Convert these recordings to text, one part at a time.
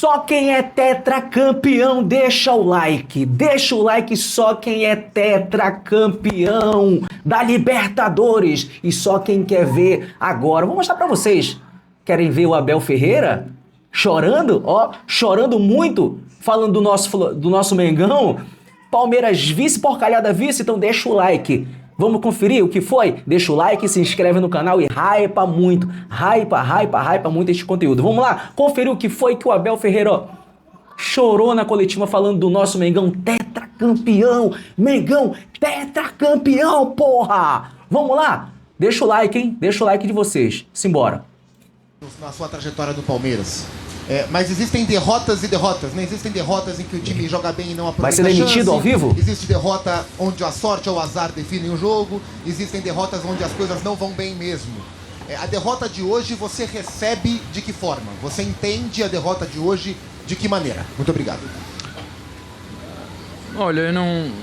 Só quem é tetracampeão deixa o like. Deixa o like só quem é tetracampeão da Libertadores. E só quem quer ver agora. Vou mostrar pra vocês. Querem ver o Abel Ferreira chorando? Ó, chorando muito, falando do nosso Mengão. Palmeiras vice, porcalhada vice, então deixa o like. Vamos conferir o que foi? Deixa o like, se inscreve no canal e hypa muito. Hypa muito este conteúdo. Vamos lá, conferir o que foi que o Abel Ferreira, ó, chorou na coletiva falando do nosso Mengão tetracampeão. Mengão tetracampeão, porra! Vamos lá? Deixa o like, hein? Deixa o like de vocês. Simbora. Na sua trajetória do Palmeiras. Mas existem derrotas e derrotas, né? Existem derrotas em que o time joga bem e não aproveita. Vai ser demitido ao vivo? Existe derrota onde a sorte ou o azar definem o jogo. Existem derrotas onde as coisas não vão bem mesmo. A derrota de hoje você recebe de que forma? Você entende a derrota de hoje de que maneira? Muito obrigado. Olha,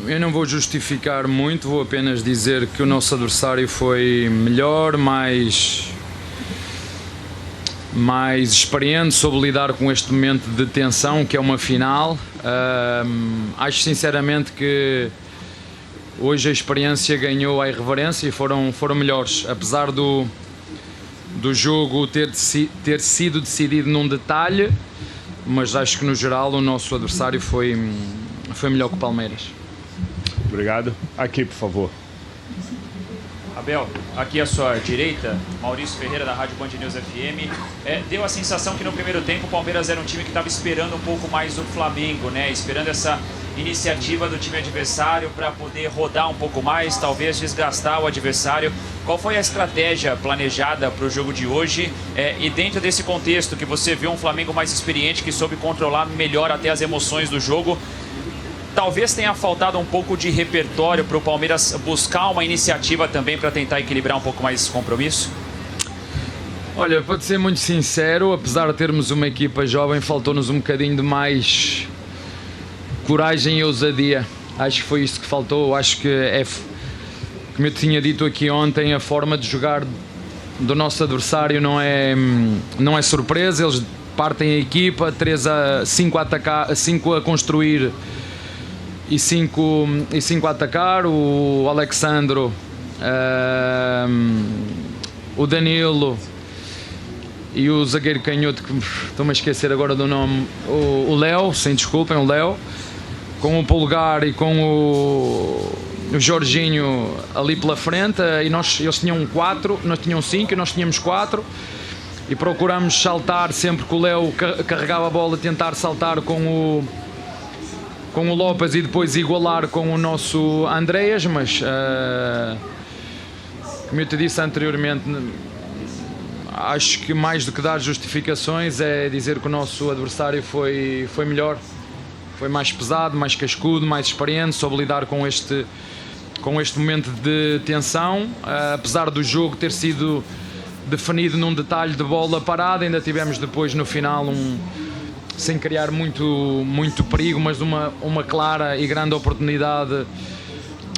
eu não vou justificar muito, vou apenas dizer que o nosso adversário foi melhor, mais experiente, soube lidar com este momento de tensão que é uma final. Acho sinceramente que hoje a experiência ganhou a irreverência e foram melhores, apesar do jogo ter sido decidido num detalhe, mas acho que no geral o nosso adversário foi melhor que o Palmeiras. Obrigado. Aqui, por favor. Abel, aqui à sua direita, Maurício Ferreira da Rádio Band News FM. Deu a sensação que no primeiro tempo o Palmeiras era um time que estava esperando um pouco mais o Flamengo, né? Esperando essa iniciativa do time adversário para poder rodar um pouco mais, talvez desgastar o adversário. Qual foi a estratégia planejada para o jogo de hoje? E dentro desse contexto que você viu um Flamengo mais experiente, que soube controlar melhor até as emoções do jogo, talvez tenha faltado um pouco de repertório para o Palmeiras buscar uma iniciativa também para tentar equilibrar um pouco mais esse compromisso? Olha, para ser muito sincero, apesar de termos uma equipa jovem, faltou-nos um bocadinho de mais coragem e ousadia. Acho que foi isso que faltou. Acho que como eu tinha dito aqui ontem, a forma de jogar do nosso adversário não é surpresa. Eles partem a equipa, 5 a atacar, 5 a construir e 5 a atacar. O Alexandro, o Danilo e o zagueiro canhoto, que estou-me a esquecer agora do nome, o Léo, sem desculpem, o Léo, com o Pulgar e com o Jorginho ali pela frente, e eles tinham 4, nós tínhamos 5 e nós tínhamos 4, e procuramos saltar sempre que o Léo carregava a bola, tentar saltar com o Lopes e depois igualar com o nosso Andreas, mas como eu te disse anteriormente, acho que mais do que dar justificações é dizer que o nosso adversário foi melhor, foi mais pesado, mais cascudo, mais experiente, soube lidar com este momento de tensão. Apesar do jogo ter sido definido num detalhe de bola parada, ainda tivemos depois no final sem criar muito perigo, mas uma clara e grande oportunidade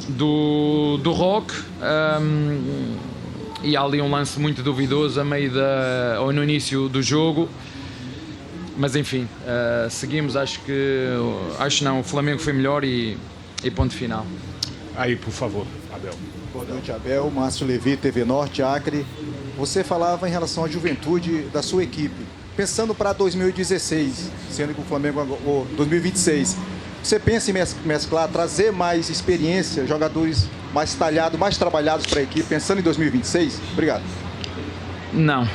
do Roque, e há ali um lance muito duvidoso ou no início do jogo, mas enfim, seguimos. Acho não, o Flamengo foi melhor e ponto final. Aí, por favor, Abel. Boa noite, Abel. Márcio Levi, TV Norte, Acre. Você falava em relação à juventude da sua equipe. Pensando para 2016, sendo que o Flamengo, 2026, você pensa em mesclar, trazer mais experiência, jogadores mais talhados, mais trabalhados para a equipe, pensando em 2026? Obrigado. Não.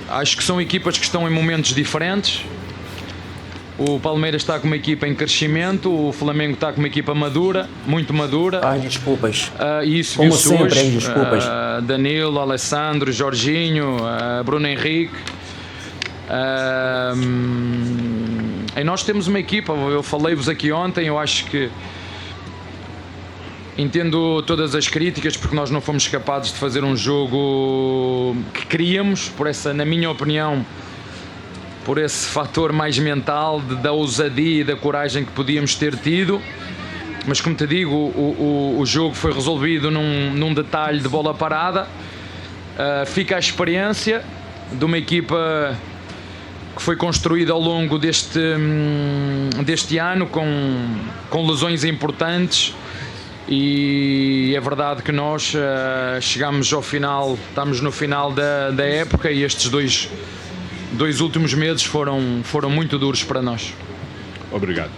Acho que são equipas que estão em momentos diferentes. O Palmeiras está com uma equipa em crescimento, o Flamengo está com uma equipa madura, muito madura. As desculpas. E isso como viu-se sempre, hoje. as desculpas. Danilo, Alessandro, Jorginho, Bruno Henrique. E nós temos uma equipa, eu falei-vos aqui ontem, eu acho que entendo todas as críticas, porque nós não fomos capazes de fazer um jogo que queríamos, na minha opinião, por esse fator mais mental, da ousadia e da coragem que podíamos ter tido. Mas como te digo, o jogo foi resolvido num detalhe de bola parada. Fica a experiência de uma equipa que foi construída ao longo deste ano com lesões importantes, e é verdade que nós chegamos ao final, estamos no final da época, e estes dois últimos meses foram muito duros para nós. Obrigado.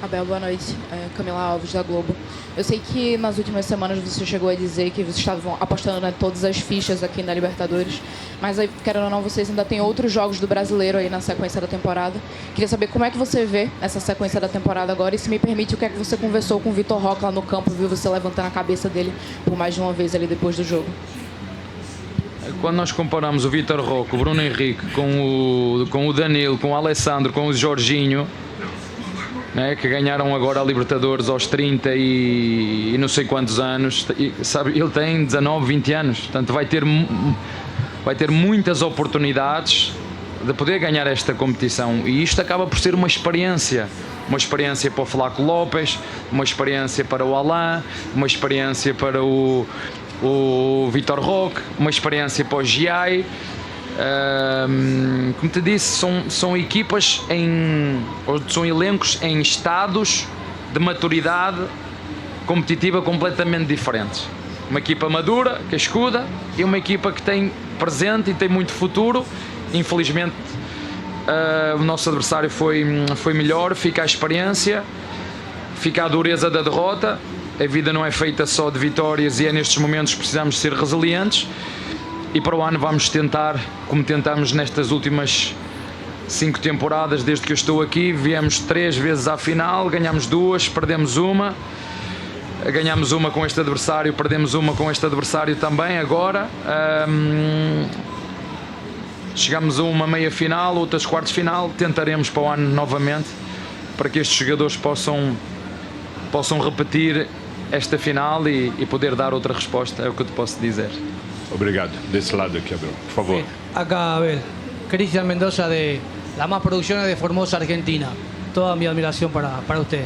Abel, boa noite. Camila Alves, da Globo. Eu sei que nas últimas semanas você chegou a dizer que vocês estavam apostando em todas as fichas aqui na Libertadores, mas aí, querendo ou não, vocês ainda têm outros jogos do Brasileiro aí na sequência da temporada. Queria saber como é que você vê essa sequência da temporada agora, e se me permite, o que é que você conversou com o Vitor Roque lá no campo, viu você levantando a cabeça dele por mais de uma vez ali depois do jogo? Quando nós comparamos o Vitor Roque, o Bruno Henrique com o Danilo, com o Alessandro, com o Jorginho, né, que ganharam agora a Libertadores aos 30 e não sei quantos anos, sabe, ele tem 19, 20 anos, portanto vai ter muitas oportunidades de poder ganhar esta competição, e isto acaba por ser uma experiência para o Flaco Lopes, uma experiência para o Alain, uma experiência para o Vitor Roque, uma experiência para o Giai. Como te disse, são equipas são elencos em estados de maturidade competitiva completamente diferentes. Uma equipa madura, cascuda, e uma equipa que tem presente e tem muito futuro. Infelizmente o nosso adversário foi melhor, fica a experiência, fica a dureza da derrota. A vida não é feita só de vitórias, e é nestes momentos que precisamos ser resilientes. E para o ano vamos tentar, como tentamos nestas últimas 5 temporadas, desde que eu estou aqui, viemos 3 vezes à final, ganhamos 2, perdemos uma, ganhamos uma com este adversário, perdemos uma com este adversário também agora. Chegamos a uma meia final, outras quartos de final, tentaremos para o ano novamente, para que estes jogadores possam repetir esta final e poder dar outra resposta, é o que eu te posso dizer. Obrigado. Desse lado aqui, Abel, por favor. Acá, Abel. Cristian Mendoza, de La Más Producciones de Formosa, Argentina. Toda mi admiración para usted.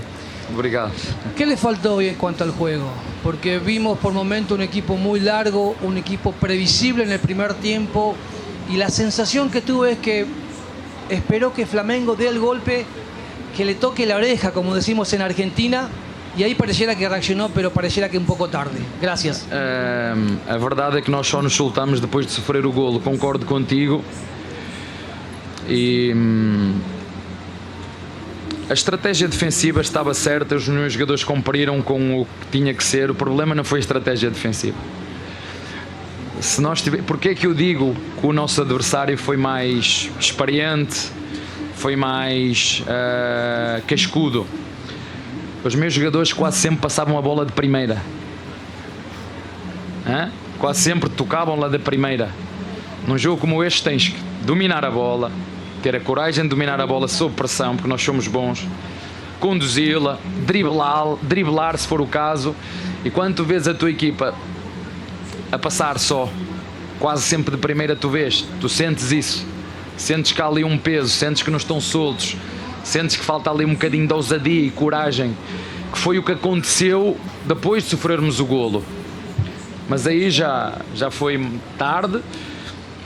Obrigado. ¿Qué le faltó hoy en cuanto al juego? Porque vimos por momento un equipo muy largo, un equipo previsible en el primer tiempo, y la sensación que tuve es que esperó que Flamengo dé el golpe, que le toque la oreja, como decimos en Argentina, e aí pareciera que reaccionou, pero pareciera que um pouco tarde. Gracias. A verdade é que nós só nos soltamos depois de sofrer o golo, concordo contigo. E a estratégia defensiva estava certa, os meus jogadores cumpriram com o que tinha que ser. O problema não foi a estratégia defensiva. Porque é que eu digo que o nosso adversário foi mais experiente, foi mais cascudo? Os meus jogadores quase sempre passavam a bola de primeira. Quase sempre tocavam lá de primeira. Num jogo como este tens que dominar a bola, ter a coragem de dominar a bola sob pressão, porque nós somos bons, conduzi-la, driblar se for o caso, e quando tu vês a tua equipa a passar só, quase sempre de primeira, tu sentes isso, sentes que há ali um peso, sentes que não estão soltos, sentes que falta ali um bocadinho de ousadia e coragem, que foi o que aconteceu depois de sofrermos o golo. Mas aí já foi tarde,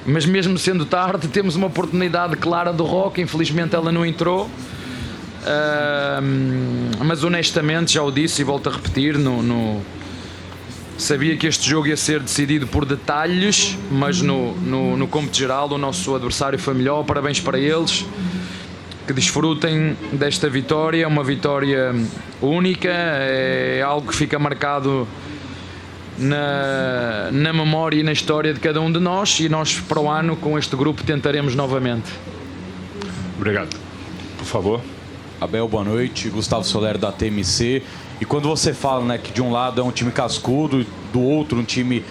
mas mesmo sendo tarde temos uma oportunidade clara do Roque, infelizmente ela não entrou, mas honestamente, já o disse e volto a repetir, sabia que este jogo ia ser decidido por detalhes, mas no cômputo geral o nosso adversário foi melhor, parabéns para eles. Que desfrutem desta vitória, é uma vitória única, é algo que fica marcado na memória e na história de cada um de nós, e nós para o ano com este grupo tentaremos novamente. Obrigado. Por favor. Abel, boa noite. Gustavo Soler, da TMC. E quando você fala, né, que de um lado é um time cascudo, do outro um time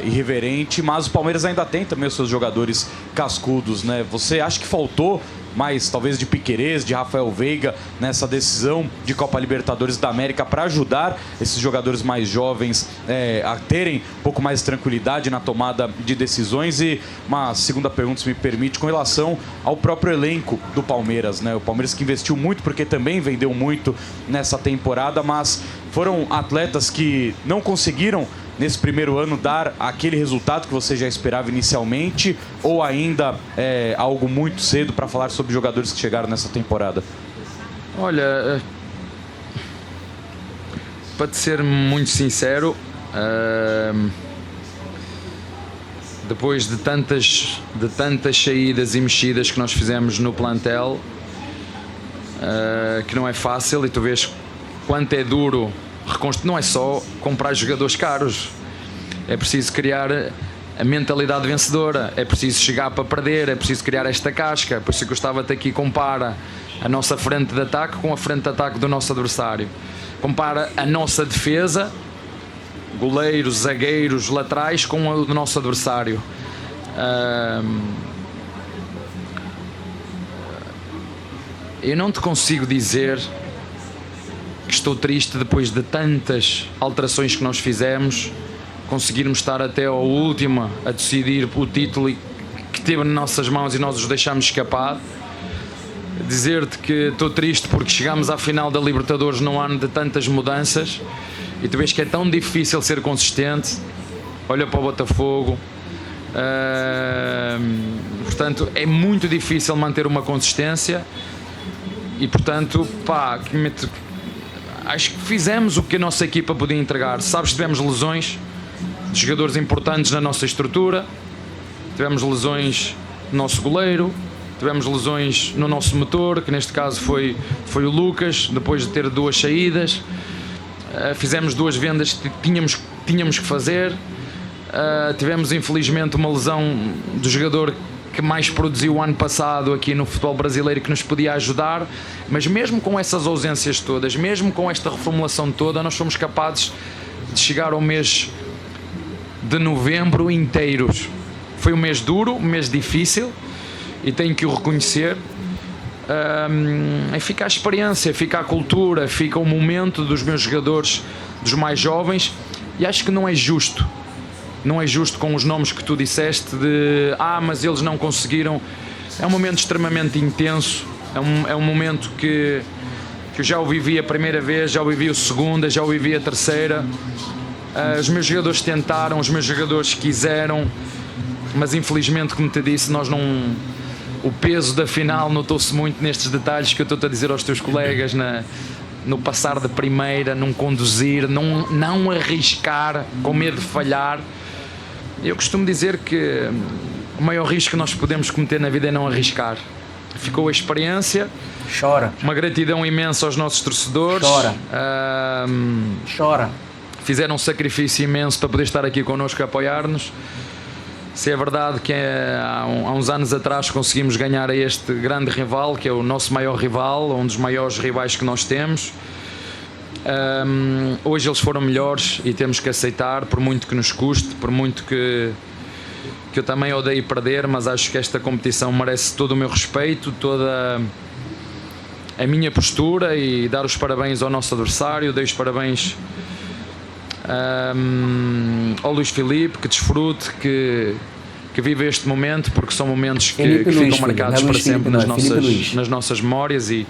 irreverente, mas o Palmeiras ainda tem também os seus jogadores cascudos, né? Você acha que faltou mais, talvez, de Piquerez, de Rafael Veiga nessa decisão de Copa Libertadores da América para ajudar esses jogadores mais jovens a terem um pouco mais de tranquilidade na tomada de decisões? E uma segunda pergunta, se me permite, com relação ao próprio elenco do Palmeiras, né? O Palmeiras que investiu muito, porque também vendeu muito nessa temporada, mas foram atletas que não conseguiram nesse primeiro ano, dar aquele resultado que você já esperava inicialmente? Ou ainda é algo muito cedo para falar sobre jogadores que chegaram nessa temporada? Olha, para te ser muito sincero, depois de tantas saídas e mexidas que nós fizemos no plantel, que não é fácil, e tu vês quanto é duro reconstruir. Não é só comprar jogadores caros, é preciso criar a mentalidade vencedora, é preciso chegar para perder, é preciso criar esta casca. Por isso que eu estava-te aqui, compara a nossa frente de ataque com a frente de ataque do nosso adversário, compara a nossa defesa, goleiros, zagueiros, laterais, com o do nosso adversário. Eu não te consigo dizer que estou triste depois de tantas alterações que nós fizemos, conseguirmos estar até ao último a decidir o título que teve nas nossas mãos e nós os deixámos escapar. Dizer-te que estou triste porque chegámos à final da Libertadores num ano de tantas mudanças e tu vês que é tão difícil ser consistente. Olha para o Botafogo. Portanto, é muito difícil manter uma consistência e, portanto, pá, acho que fizemos o que a nossa equipa podia entregar. Sabes, tivemos lesões de jogadores importantes na nossa estrutura, tivemos lesões no nosso goleiro, tivemos lesões no nosso motor, que neste caso foi o Lucas, depois de ter 2 saídas. Fizemos 2 vendas que tínhamos que fazer. Tivemos infelizmente uma lesão do jogador que mais produziu o ano passado aqui no futebol brasileiro, que nos podia ajudar, mas mesmo com essas ausências todas, mesmo com esta reformulação toda, nós somos capazes de chegar ao mês de novembro inteiros. Foi um mês duro, um mês difícil, e tenho que o reconhecer. Fica a experiência, fica a cultura, fica o momento dos meus jogadores, dos mais jovens, e acho que não é justo com os nomes que tu disseste de mas eles não conseguiram. É um momento extremamente intenso, é um momento que eu já o vivi a primeira vez, já o vivi a segunda, já o vivi a terceira. Os meus jogadores tentaram, os meus jogadores quiseram, mas infelizmente, como te disse, nós não... O peso da final notou-se muito nestes detalhes que eu estou a dizer aos teus colegas, no passar de primeira, num conduzir, não arriscar com medo de falhar. Eu costumo dizer que o maior risco que nós podemos cometer na vida é não arriscar. Ficou a experiência. Chora. Uma gratidão imensa aos nossos torcedores. Chora. Fizeram um sacrifício imenso para poder estar aqui connosco a apoiar-nos. Se é verdade que há uns anos atrás conseguimos ganhar a este grande rival, que é o nosso maior rival, um dos maiores rivais que nós temos, hoje eles foram melhores e temos que aceitar, por muito que nos custe, por muito que eu também odeio perder, mas acho que esta competição merece todo o meu respeito, toda a minha postura, e dar os parabéns ao nosso adversário. Dei os parabéns ao Luís Filipe, que desfrute, que vive este momento, porque são momentos que ficam marcados para sempre nas nossas memórias, e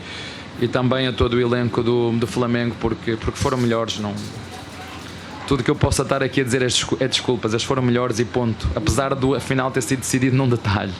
também a todo o elenco do Flamengo, porque foram melhores. Não... Tudo que eu possa estar aqui a dizer é desculpas, eles foram melhores e ponto, apesar do afinal ter sido decidido num detalhe.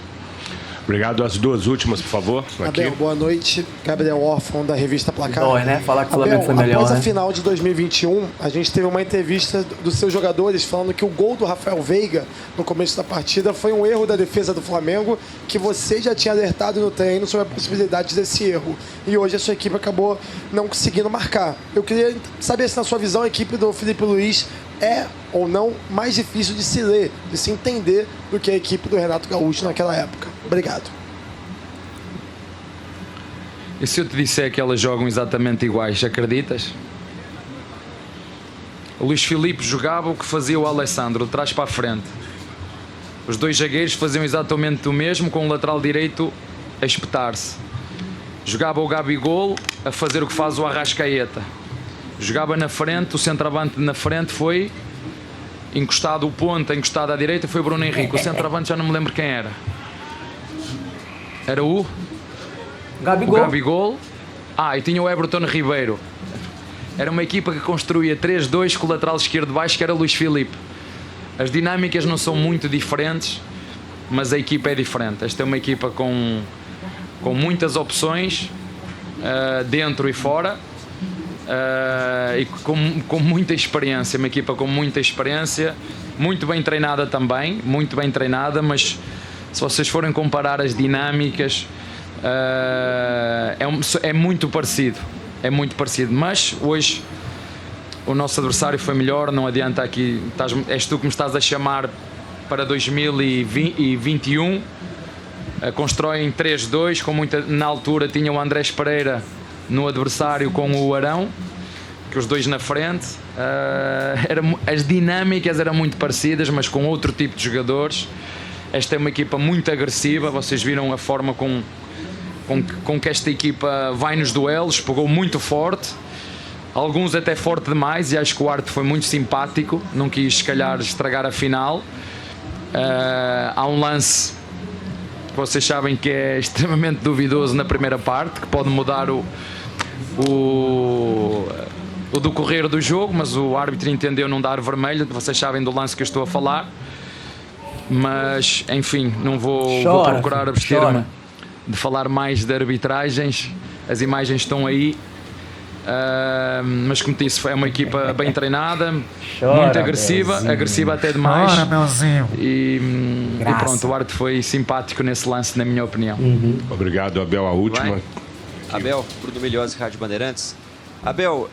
Obrigado. As 2 últimas, por favor. Aqui. Abel, boa noite. Gabriel Órfão, da revista Placar. Dói, né? Falar que o Flamengo foi melhor, após né? a final de 2021, a gente teve uma entrevista dos seus jogadores falando que o gol do Rafael Veiga no começo da partida foi um erro da defesa do Flamengo, que você já tinha alertado no treino sobre a possibilidade desse erro. E hoje a sua equipe acabou não conseguindo marcar. Eu queria saber se, na sua visão, a equipe do Filipe Luís é ou não mais difícil de se ler, de se entender, do que a equipe do Renato Gaúcho naquela época. Obrigado. E se eu te disser que elas jogam exatamente iguais, acreditas? O Luís Filipe jogava o que fazia o Alessandro, de trás para a frente. Os 2 zagueiros faziam exatamente o mesmo, com o lateral direito a espetar-se. Jogava o Gabigol a fazer o que faz o Arrascaeta. Jogava na frente, o centroavante na frente foi encostado, o ponta encostado à direita foi o Bruno Henrique. O centroavante já não me lembro quem era. Era o Gabigol. E tinha o Everton Ribeiro. Era uma equipa que construía 3-2 com o lateral esquerdo baixo, que era Luís Filipe. As dinâmicas não são muito diferentes, mas a equipa é diferente. Esta é uma equipa com muitas opções, dentro e fora, e com muita experiência. Uma equipa com muita experiência, muito bem treinada também, muito bem treinada, mas se vocês forem comparar as dinâmicas, é muito parecido. É muito parecido, mas hoje o nosso adversário foi melhor. Não adianta aqui, és tu que me estás a chamar para 2021. Constroem 3-2 com muita. Na altura tinha o Andrés Pereira no adversário com o Arão, que os dois na frente. As dinâmicas eram muito parecidas, mas com outro tipo de jogadores. Esta é uma equipa muito agressiva. Vocês viram a forma com que esta equipa vai nos duelos, pegou muito forte, alguns até forte demais, e acho que o Arte foi muito simpático, não quis se calhar estragar a final. Há um lance que vocês sabem que é extremamente duvidoso na primeira parte, que pode mudar o decorrer do jogo, mas o árbitro entendeu não dar vermelho. Vocês sabem do lance que eu estou a falar, mas enfim, não vou procurar abster-me de falar mais de arbitragens. As imagens estão aí, mas como disse, é uma equipa bem treinada, muito agressiva, agressiva até demais. E pronto, o Arte foi simpático nesse lance, na minha opinião. Obrigado, Abel. A última. Abel, Bruno Milhose, Rádio Bandeirantes. Abel,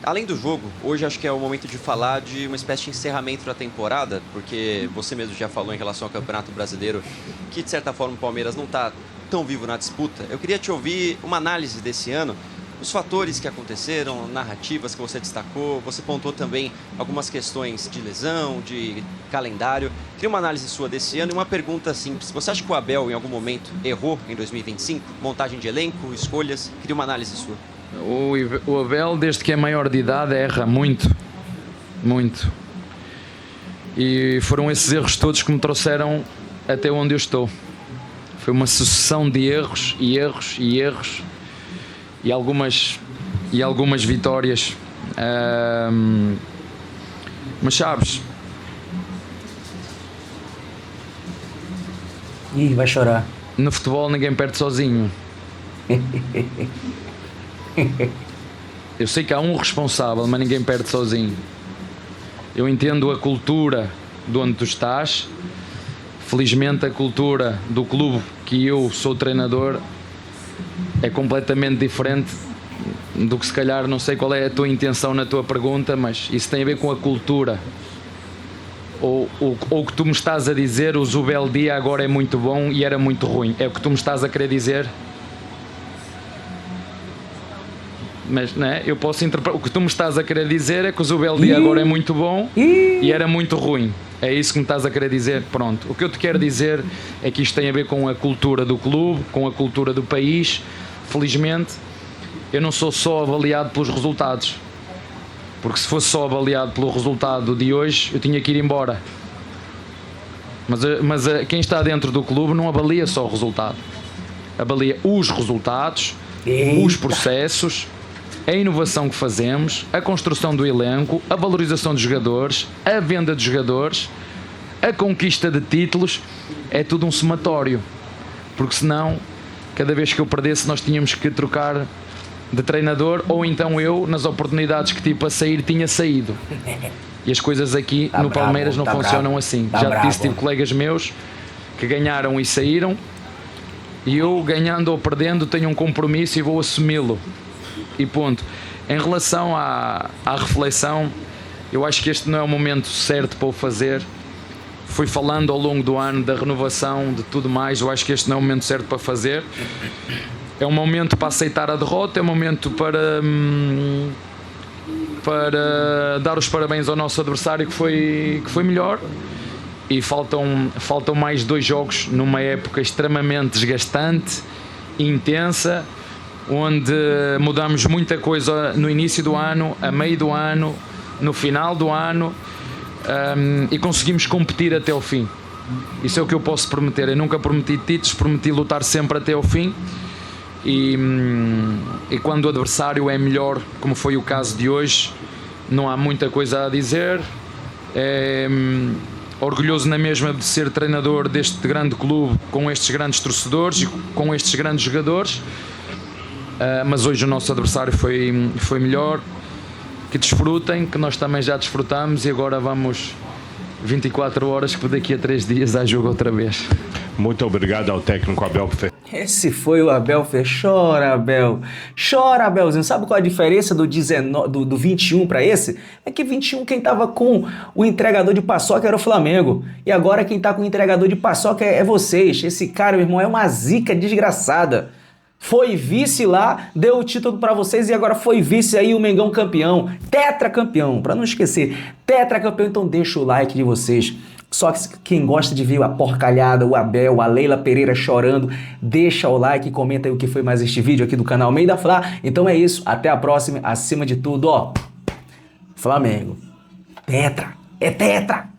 além do jogo, hoje acho que é o momento de falar de uma espécie de encerramento da temporada, porque você mesmo já falou em relação ao Campeonato Brasileiro, que de certa forma o Palmeiras não está tão vivo na disputa. Eu queria te ouvir uma análise desse ano, os fatores que aconteceram, narrativas que você destacou. Você pontuou também algumas questões de lesão, de calendário. Queria uma análise sua desse ano e uma pergunta simples. Você acha que o Abel em algum momento errou em 2025? Montagem de elenco, escolhas? Queria uma análise sua. O Abel, desde que é maior de idade, erra muito, muito. E foram esses erros todos que me trouxeram até onde eu estou. Foi uma sucessão de erros e erros e erros, e algumas vitórias. Mas sabes, vai chorar. No futebol ninguém perde sozinho. Eu sei que há um responsável, mas ninguém perde sozinho. Eu entendo a cultura de onde tu estás. Felizmente a cultura do clube que eu sou treinador é completamente diferente do que se calhar, não sei qual é a tua intenção na tua pergunta, mas isso tem a ver com a cultura. Ou o que tu me estás a dizer, o Zubeldia agora é muito bom e era muito ruim. É o que tu me estás a querer dizer? Mas né, eu posso interpretar. O que tu me estás a querer dizer é que o Zubeldia agora é muito bom e era muito ruim. É isso que me estás a querer dizer? Pronto. O que eu te quero dizer é que isto tem a ver com a cultura do clube, com a cultura do país. Felizmente, eu não sou só avaliado pelos resultados. Porque se fosse só avaliado pelo resultado de hoje, eu tinha que ir embora. Mas quem está dentro do clube não avalia só o resultado. Avalia os resultados, os processos, a inovação que fazemos, a construção do elenco, a valorização dos jogadores, a venda de jogadores, a conquista de títulos. É tudo um somatório, porque senão cada vez que eu perdesse nós tínhamos que trocar de treinador, ou então eu, nas oportunidades que tive para sair, tinha saído. E as coisas aqui no Palmeiras não funcionam assim. Já disse, tive colegas meus que ganharam e saíram, e eu, ganhando ou perdendo, tenho um compromisso e vou assumi-lo. E ponto. Em relação à reflexão, eu acho que este não é o momento certo para o fazer. Fui falando ao longo do ano da renovação, de tudo mais. Eu acho que este não é o momento certo para fazer. É um momento para aceitar a derrota, é um momento para dar os parabéns ao nosso adversário que foi melhor. E faltam mais 2 jogos numa época extremamente desgastante, intensa, onde mudamos muita coisa no início do ano, a meio do ano, no final do ano, e conseguimos competir até ao fim. Isso é o que eu posso prometer. Eu nunca prometi títulos, prometi lutar sempre até ao fim, e quando o adversário é melhor, como foi o caso de hoje, não há muita coisa a dizer. Orgulhoso na mesma de ser treinador deste grande clube, com estes grandes torcedores e com estes grandes jogadores, mas hoje o nosso adversário foi melhor. Que desfrutem, que nós também já desfrutamos, e agora vamos 24 horas, que daqui a 3 dias há jogo outra vez. Muito obrigado ao técnico Abel Ferreira. Esse foi o Abel Ferreira. Chora, Abel. Chora, Abelzinho. Sabe qual é a diferença do 21 para esse? É que 21 quem tava com o entregador de paçoca era o Flamengo. E agora quem tá com o entregador de paçoca é vocês. Esse cara, meu irmão, é uma zica desgraçada. Foi vice lá, deu o título pra vocês e agora foi vice aí o Mengão campeão. Tetracampeão, pra não esquecer. Tetracampeão, então deixa o like de vocês. Só que quem gosta de ver a porcalhada, o Abel, a Leila Pereira chorando, deixa o like e comenta aí o que foi mais este vídeo aqui do canal Meio da Fla. Então é isso, até a próxima. Acima de tudo, ó, Flamengo. Tetra, é tetra.